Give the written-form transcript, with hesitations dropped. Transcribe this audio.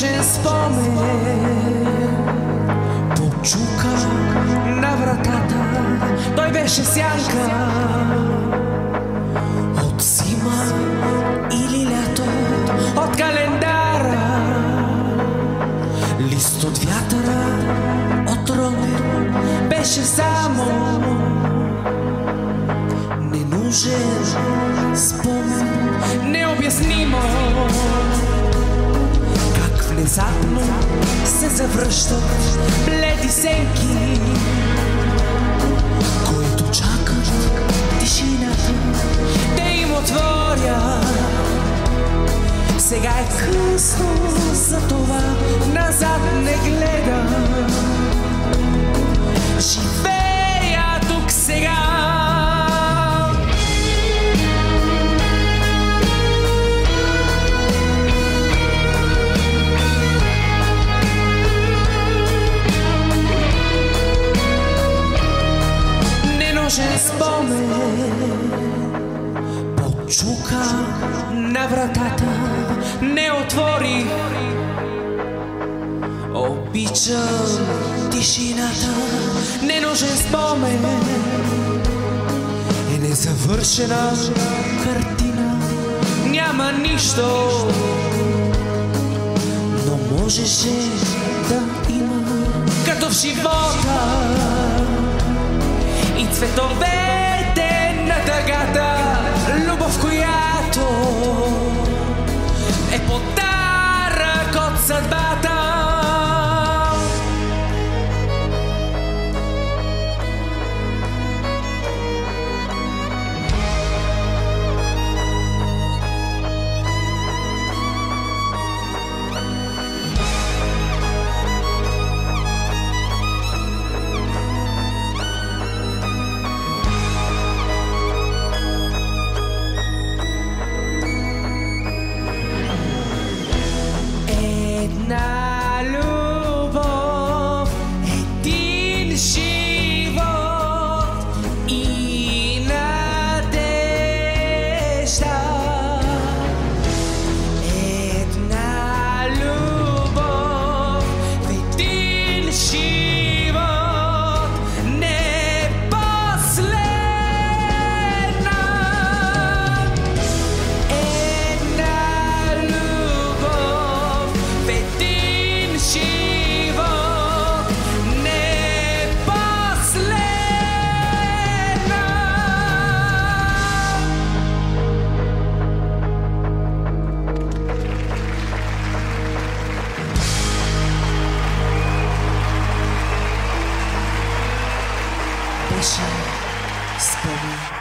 ненужен спомен почука на вратата. Той беше сянка от зима или лято, от календара, лист от вятъра, отровен беше само ненужен спомен. Необяснимо как внезапно се завръщат бледи сенки, които чакат тишината да им отворя. Сега е късно, за това назад не гледам. Живея тук сега. Ненужен спомен почука на вратата, не отвори. Обичам тишината. Ненужен спомен е незавършена картина. Няма нищо, но можеше да има, като в живота и цветовете на тъгата. Любов, която е подарък от съдбата. Една любов, един живот и надежда. Една любов, един живот, не последна. Една любов, един живот, не последна. Беше спомен.